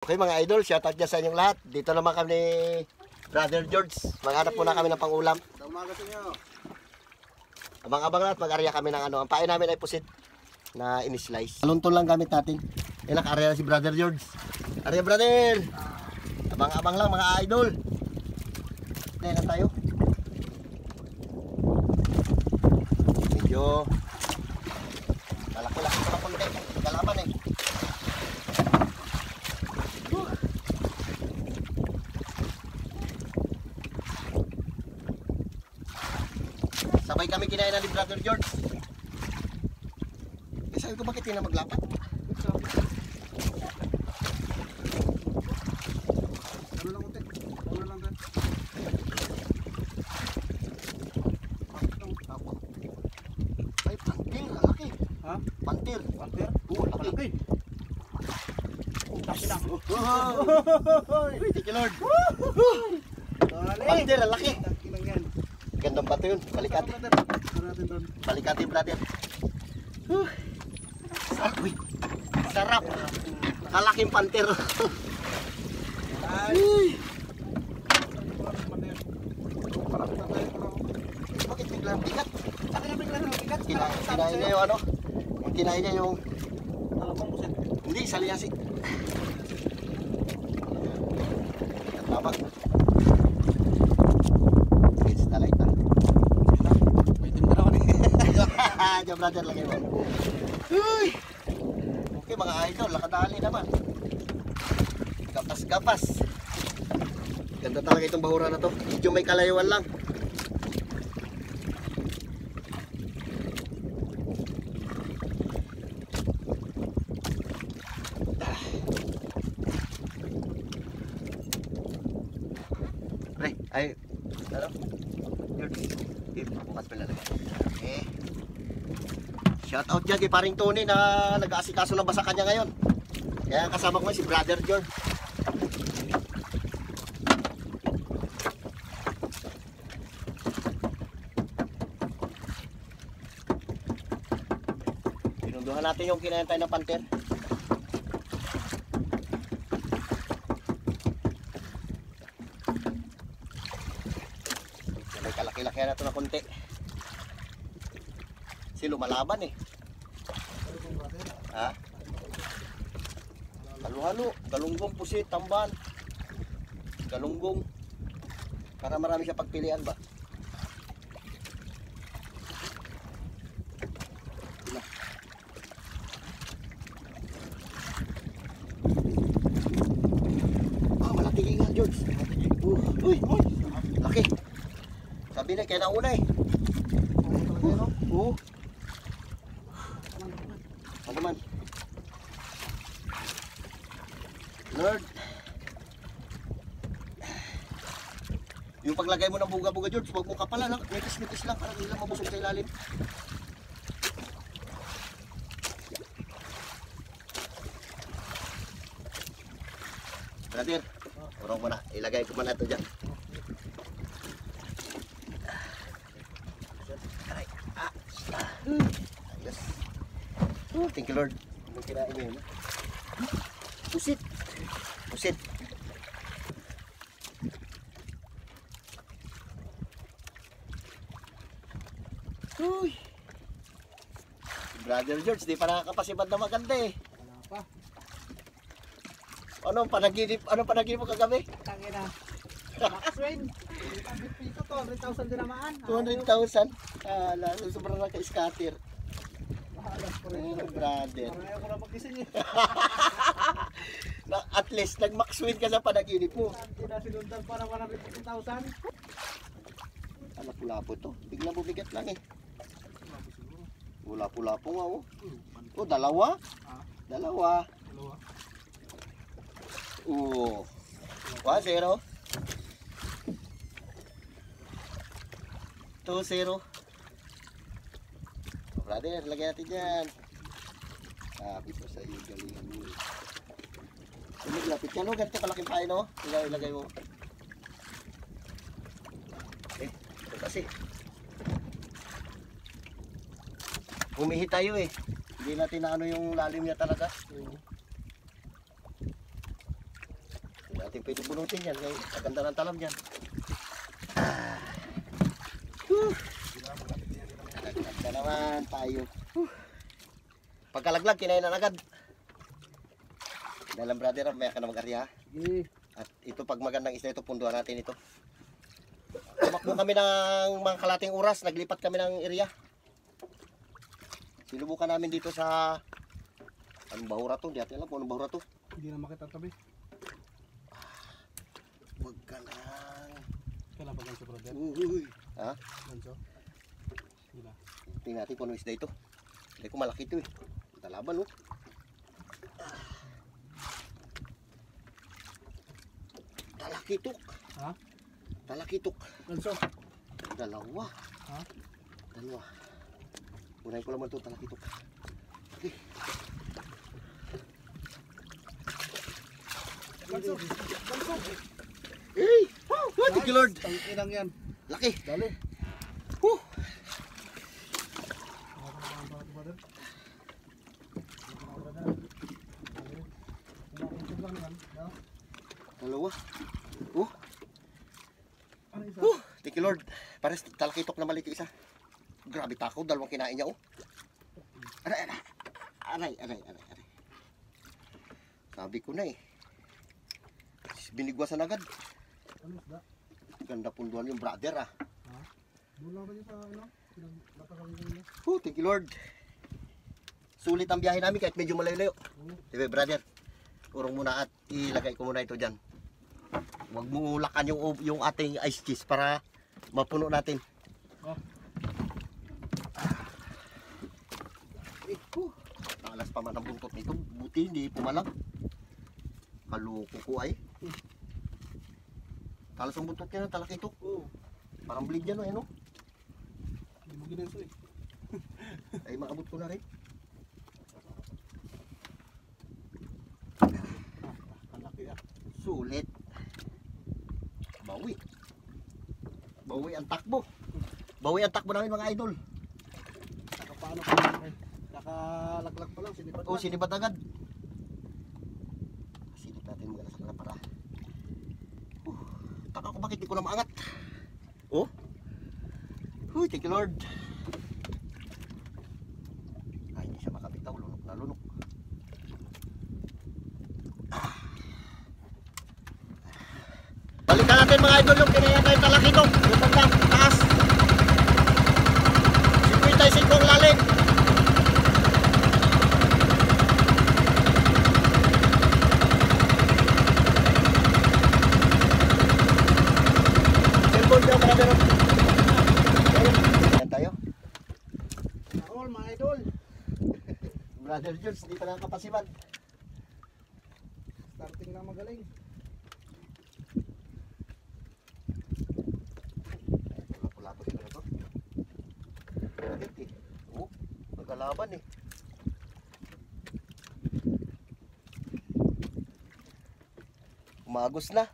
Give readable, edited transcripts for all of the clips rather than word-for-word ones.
Okay mga idol, shoutout dyan sa inyong lahat. Dito naman kami ni Brother George. Maghanap po na kami ng pangulam. Umaga sa inyo. Abang-abang lahat, mag-arya kami ng ano. Ang pain namin ay pusit na in-slice. Aluntol lang gamit natin. Yan, naka-arya na si Brother George. Arya brother! Abang-abang lang mga idol. Dahil na tayo. Medyo malaki-laki pa na konti. Kalaman eh. Sabay kami kinain na ni Brother George. Eh, sabi ko bakit hindi na maglapat? Ano lang unti? Ano lang din? Ay, pantir, laki. Ha? Pantir. Pantir? Oo, laki. Taki lang. Uy, thank you Lord. Dali. Pantir, laki. Taki lang yan. Gandang bato yun. Balikat. Ano natin doon? Balikatin brother. Uy, sarap. Kalaking pantir. Ay. Bakit biglang bigat? Taki na bigla ng bigat. Kinain niya yung ano? Yung kinain niya yung... Talapang pusit. Hindi, saliyasi. Tama. It's the light na. May tinda na ako ni. Diyan brother, lagay mo. Uy! Okay mga idol, nakadali naman. Gapas-gapas. Ganda talaga itong bahura na to. Medyo may kalayuan lang. Pre, ay, ano? Bukas pa lalagay. Okay. Shout out dyan kay paring Tony na nag-aasikaso ng basa kanya ngayon. Kaya kasama ko si Brother George. Pinunduhan natin yung kinayantay ng panter. May kalaki-laki na ito na konti. Kasi lumalaban eh. Ha? Halo-halo. Galunggong, pusit, tamban. Galunggong. Para marami siya pagpilian ba? Ina. Ah, malaki nga George. Uy, laki. Sabi na, kaya nauna eh. Oo. Ano naman? Lord. Yung paglagay mo ng buga-buga George, huwag mo kapalan lang. Nipis-nipis lang para hindi lang mabusog sa ilalim. Brother, urong mo na. Ilagay ko muna ito dyan. Aray. Yes. Oh, thank you Lord. Anong kinain mo yun? Pusit. Pusit. Uy. Brother George, di pa nakakapasibad na maganda eh. Wala pa. Ano panaginip mo kagabi? Tangina. Maxwin. 100 piso to. 100,000 din naman. 200,000. Sobrang naka-scatter. Mahalas ko rin. Oh, brother. Parang ayaw ko na magising eh. At least nag-max win ka sa panaginip mo. Hindi na sinundan pa ng 150,000. Ano pula-po to? Biglang bumigat lang eh. Pula-pula-po nga oh. Oh, dalawa? Dalawa. Dalawa. Oo. 1-0. 2-0. Brother, lagyan natin dyan. Sabi ko sa iyo, galingan mo. Lapit ka no, ganito kalaking pain no. Ilagay mo. Ito kasi. Humihi tayo eh. Hindi natin na ano yung lalim niya talaga. natin pwede bunutin yan. Kaya maganda ng talam yan. Naglag na naman tayo. Pagkalaglag, kinain na agad. Dalam brother, maya ka na mag-arya. Sige. At ito pag magandang isda ito, punduan natin ito. Tumakbo kami ng mga kalating oras, naglipat kami ng area. Sinubukan namin dito sa anong bahura to, hindi natin alam kung anong bahura to. Hindi na makita tabi. Huwag ka lang. Kailan ba ganso, brother? Uy. Ha? Ganso? Sige na. Tingnan natin kung anong isda ito. Hindi ko malaki ito eh. Talaban oh. Talakitok. Ha? Talakitok. Ganso? Dalawa. Ha? Dalawa. Unahin ko naman ito, talakitok. Okay. Ganso? Ganso? Hey! What the Lord? Ang inang yan. Laki. Dali. Huh! Dalawa. Ano isa? Thank you Lord. Pares talakitok na maliit yung isa. Grabe takaw, dalawang kinain niya oh. Aray, aray. Aray, aray, aray, aray. Sabi ko na eh. Binigwasan agad. Ano isda? Ganda punduan yung brother ah. Ha? Doon lang ba niya sa ano? Pinaglapasan niya. Thank you Lord. Sulit ang biyahe namin kahit medyo malayo-layo. Diba brother? Urong muna at ilagay ko muna ito dyan. Huwag mo ulakan yung ating ice cheese para mapuno natin. Oh. Alas pa man ang buntot nito. Buti hindi pumalag. Kaloko ko ay. Talas ang buntot niya, talakitok. Oo. Parang bleed yan, no? Hindi mo ginenso eh. Ay, maabot ko na rin. Ang laki ah. Sulit. Bawi. Bawi ang takbo. Bawi ang takbo namin mga idol. Paano pa lang eh. Nakalaglag pa lang, sinipat O, sinibat agad. Silip natin maganda sa para. Taka ko bakit di ko na maangat. Oh. Thank you Lord. Ay, hindi siya makabitaw. Lunok na lunok. Balikan natin mga idol yung kinayan tayo talakitok. Yung banda, taas. 55 ang lalim. Cellphone daw, brother. Ayan tayo. all mga idol. Brother Jules, di pa nakakapasiman. Starting na magaling. Lapo-lapo sila na to. Bakit eh? Oh, magkalaban eh. Umagos na.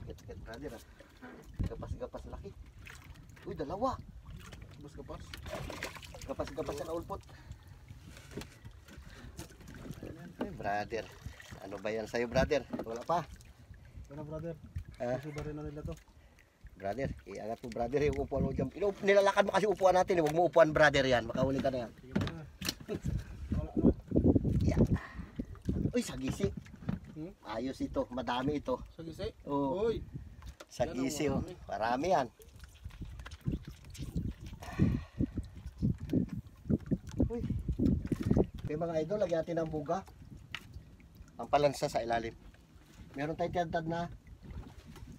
Get brother ah. Gapas-gapas laki. Uy, dalawa. Bus kapas. Gapas-gapas na ulpot. Ay, brother. Ano ba yan sa'yo, brother? Wala pa. Ano brother? Ah, Suba rin na nila to. brother, iangat mo, brother. Yung upuan mo dyan. Nilalakad mo kasi upuan natin. Huwag mo upuan, brother, yan. Makahuli ka na yan. Sige na. Wala na. Yeah. Uy, sagisi. Hmm? Ayos ito. Madami ito. Sa gisi? Oh, Uy. sagisi yan oh. ang Marami yan. Uy. May mga idol, lagyan natin ng buga. Ang palansa sa ilalim. Meron tayong tiyantad na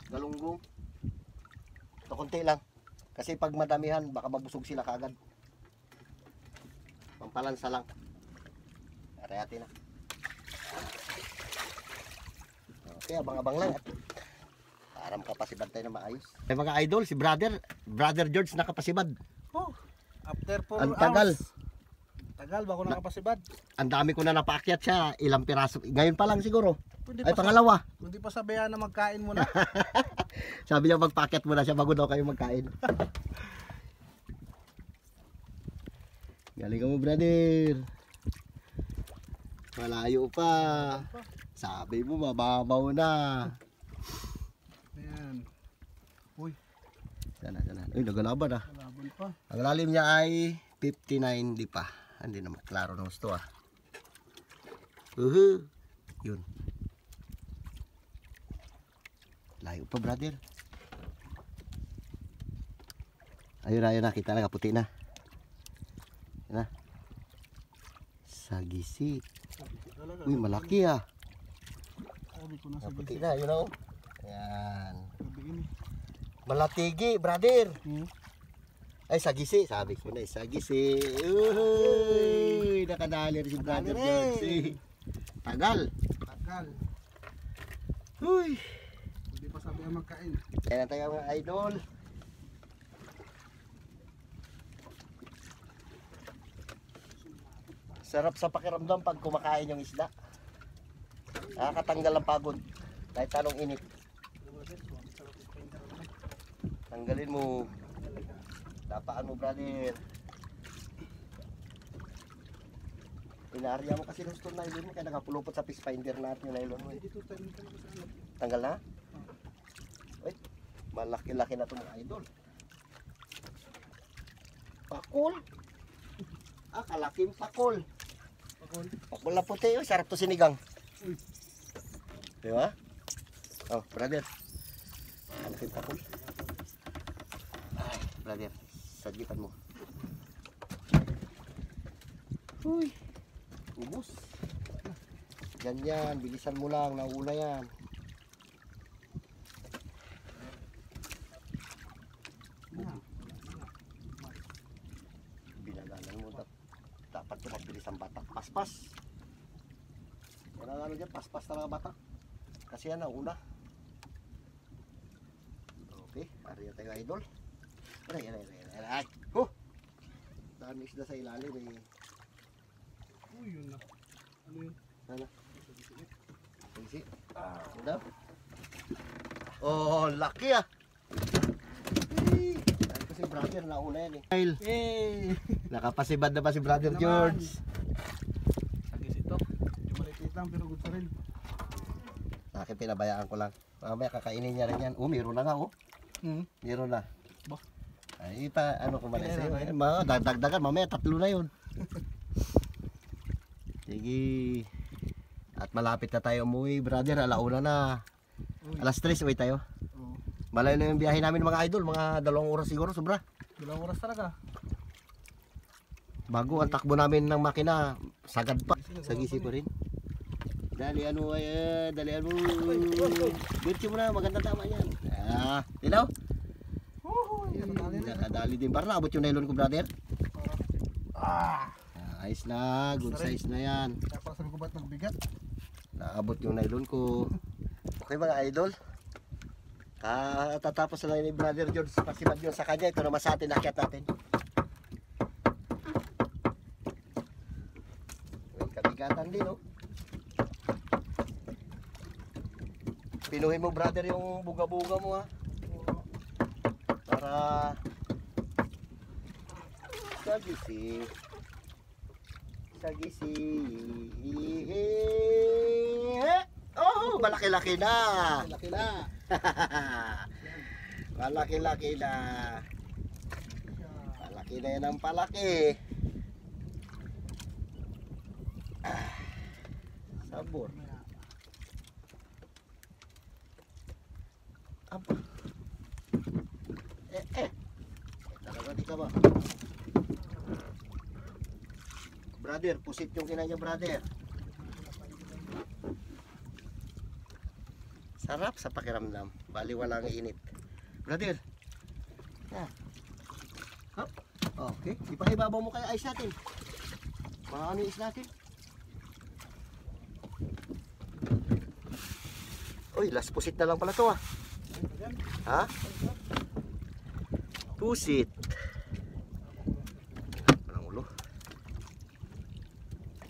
galunggong. Ito konti lang. Kasi pag madamihan, baka mabusog sila kagad. Pampalansa lang. Arayati na. Okay, abang-abang lang. Para makapasibad tayo na maayos. May mga idol, si Brother George nakapasibad. Oh. After 4 Ang tagal. hours. Tagal bago nakapasibad. Ang dami ko na napaakyat siya. Ilang piraso. Ngayon pa lang siguro. Kundi Ay, pa pangalawa. Kundi pa sabihan na magkain mo na. Sabi niya magpaakyat muna siya bago daw kayo magkain. Galing ka mo, brother. Malayo pa. Sabi mo mababaw na. Ayan. Uy, Sana. Uy, nagalaban ah. kalaban pa. Ang lalim niya ay 59, di pa. Hindi naman klaro ng gusto ah. Yun. Layo pa, brother. Ayun na, kita na, kaputi na. Yan na. Sagisi. Talaga. Uy, malaki ah. Sabi ko na sa Kaputi na, yun oh. Ayan. gabi ini. Malatigi, brother. Hmm. Ay, sagisi. Sabi ko na, sagisi. Uy, nakadali rin si brother George. Tagal. Tagal. Uy. Hindi pa sabi ang magkain. Kaya na tayo mga idol. Sarap sa pakiramdam pag kumakain yung isda. Nakakatanggal ang pagod. Kahit anong init. Tanggalin mo. Dapaan mo, brother. Inaarya mo kasi gusto na nylon mo. Kaya nakapulupot sa fish finder natin yung nylon mo. Dito tayo nito na sa alam. Tanggal na? Wait, malaki-laki na ito mga idol. Pakul. Kalaking pakul. Pakol. Pakul na puti. Oh, sarap to sinigang. Uy. Di ba? Oh, brother. Kalaking pakul. Ay, brother. Sagitan mo. Uy. Ubus. Ganyan. Bilisan mo lang. Nauna yan. Binagalan mo dapat ito magbilis ang batak. Paspas. Yan ang ano dyan, paspas talaga batak. Kasi yan nauna. Okay, ariya tayo idol. Ay. Dami isda sa ilalim eh. Uy, yun na. Ano yun? Ano? Sige. Ano? Oh, laki ah. Ay, kasi brother nauna yan eh. Hey! Nakapasibad na ba si brother George? Sagis ito. Yung maliit lang pero good pa rin. Akin pinabayaan ko lang. Mamaya kakainin niya rin yan. Oh, meron na nga oh. Meron na. Ba? Ay, ano ko mali Kailan sa'yo. na ba yun? Dagdagan, mamaya 3 na yun. Sige. At malapit na tayo umuwi, brother. Alauna na. Uy. Alas 3, uwi tayo. Oo. Malayo na yung biyahe namin mga idol. Mga 2 oras siguro, sobra. 2 oras talaga. Bago ang takbo namin ng makina, sagad pa. Sagisi pa rin. Dalian mo, dalian mo. Birchi mo na, maganda tama yan. Dilaw? Nakadali din. Para naabot yung nylon ko, brother. Ayos na, good size na yan. Tapos ang gubat ng bigat. Naabot yung nylon ko. Okay mga idol. Tatapos na lang ni brother George. Pasibad yun sa kanya. Ito naman sa atin, nakyat natin. Kabigatan din, oh. Pinuhin mo, brother, yung buga-buga mo, ha. Para sagisi. Oh, malaki-laki na. Laki na. Malaki-laki na. Palaki na yan ang palaki. Sabor. Apa? Talaga di ka ba? Brother, pusit yung kina niya, brother. Sarap sa pakiramdam. Bali walang init. Brother. Hop. Okay. Ipahibabaw mo kaya ice natin. Ano yung ice natin? Uy, last pusit na lang pala to ah. Ha? Pusit. Walang ulo.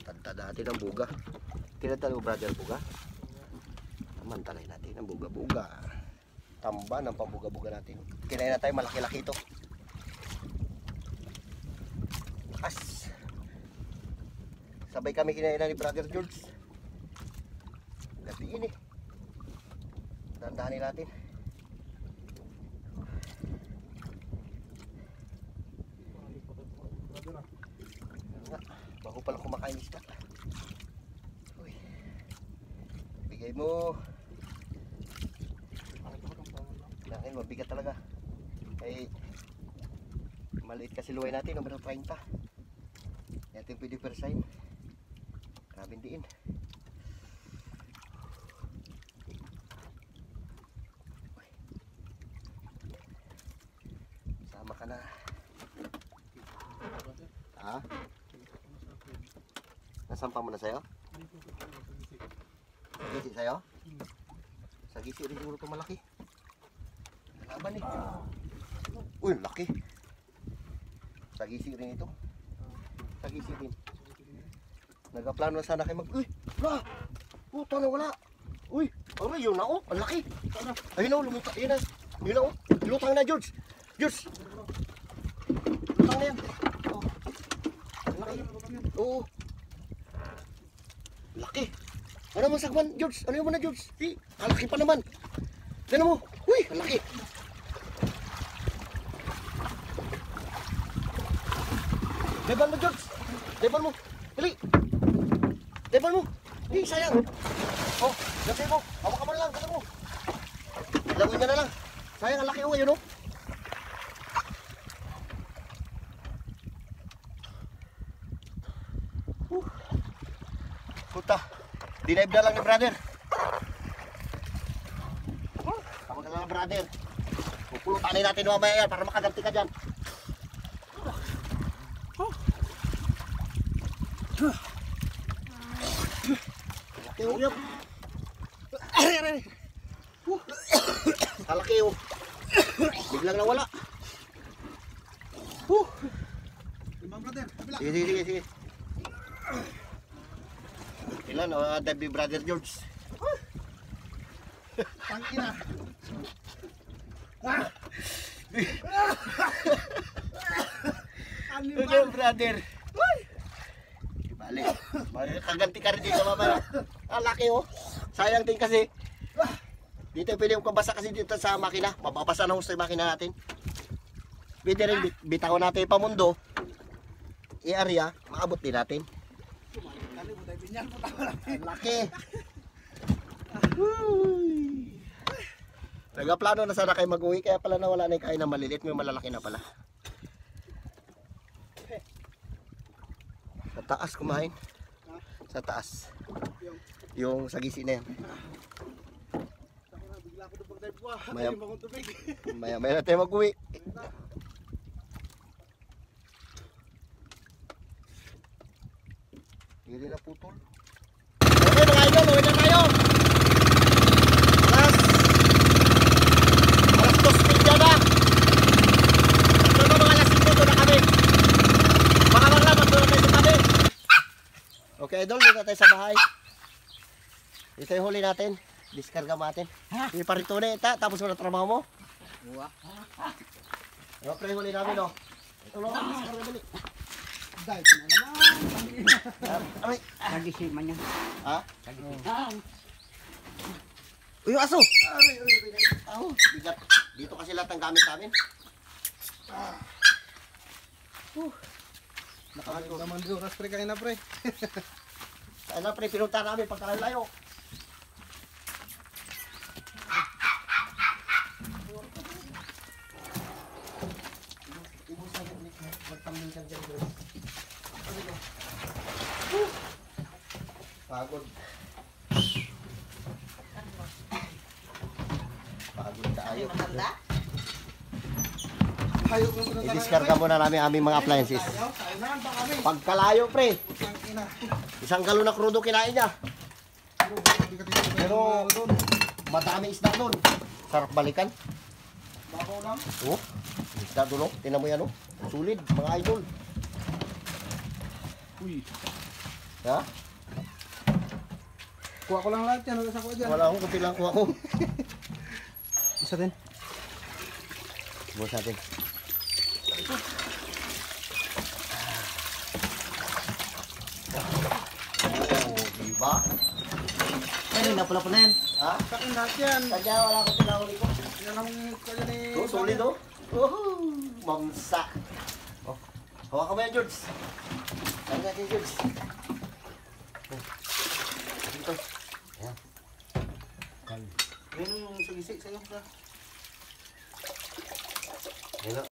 Tanta natin ang buga. Tinatalo brother buga. Mantalay natin ang buga-buga. Tamba ng pambuga-buga natin. Kinain na tayo, malaki-laki ito. Lakas. Sabay kami kinainan ni Brother George. Gatiin eh. Dandahanin natin. Bago pala kumakain isda. Uy. Bigay mo. Akin, mabigat talaga. Ay, maliit kasi luway natin, numero 30. Ito yung pwede persign. Grabing diin. Sama ka na. Ha? Nasampa mo na sa'yo? Sagisi sa'yo? Sagisi rin siguro ito malaki. Laban eh. Uy, laki. Sagisi rin ito. Sagisi rin. Nagaplano na sana kayo uy, wala. Puta na wala. Uy, aray, yun na oh. Ang laki. Ayun na oh, lumutang. Ayun na. Yun na oh. Lutang na, George. George. Lutang na yan. Oh. Ang laki. Oo. Laki. Ano naman sagman, George? Ano naman na, George? Ang laki pa naman. Tignan mo. Uy, ang laki. Deban mo, George. Deban mo. Dali. Deban mo. Sayang. Oh, gabay mo. Hawak ka mo na lang. Gabay mo. Langoy niya na lang. Sayang, ang laki oh. Ayun oh. Puta. Dinive na lang ni brother. Tawag ka lang brother. Pupulutan natin mamaya yan para makaganti ka dyan. Kalaki oh. Biglang nawala. Sige. Ilan o, Debbie Brother George. Tangina. Ano brother? Balik. Kaganti ka rin dito mamaya. Ang laki oh. Sayang din kasi. Dito pwede yung kabasa kasi dito sa makina. Mapapasa na ho sa makina natin. Pwede rin bitawan natin pa mundo. I-area, maabot din natin. Ang laki. Nagaplano na sana kayo mag-uwi. Kaya pala nawala na yung kain na maliliit. May malalaki na pala. Sa taas kumain. Sa taas. Yung sagisi na yan. Maya na tayo mag-uwi. Hindi na putol. Okay mga idol, uwi na tayo. Alas 2:30 na. Ito na mga alas 5 na kami. Baka lang doon na tayo sa tabi. Okay idol, dito tayo sa bahay. Ito yung huli natin. Diskarga mo natin. Iparito na ita, tapos mo na trabaho mo. Ano pre, huli namin o. Ito lang, diskarga dali. Dahil na naman. Aray. Nagisi man yan. Ha? Uy, yung aso! Oh, bigat. Dito kasi lahat ng gamit namin. Nakakalit naman doon. Ras pre kayo na pre. Saan na pre, pinunta namin pagkalayo. Pagod. Pagod tayo. I-diskarga muna namin aming mga appliances. Pagkalayo pre. Isang galon na krudo kinain niya. Pero madami isda doon. Sarap balikan. Babaw lang. Oh, isda doon oh. Tingnan mo yan oh. Sulit mga idol. Uy. Ha? Kuha ko lang lahat yan. Nasa ko dyan. Wala akong kunti lang kuha ko. Isa din. Bukas natin. Ba? Ay, napula pa na yan. Ha? Sa akin lahat yan. Kanya wala akong pinahuli ko. Yan ang kaya ni... Oh, solid oh. Oh, mamsa. Oh, hawakan mo yan, George. Saan natin, George? Dito. Ayan. Ayun yung sagisi sa'yo. Ayan.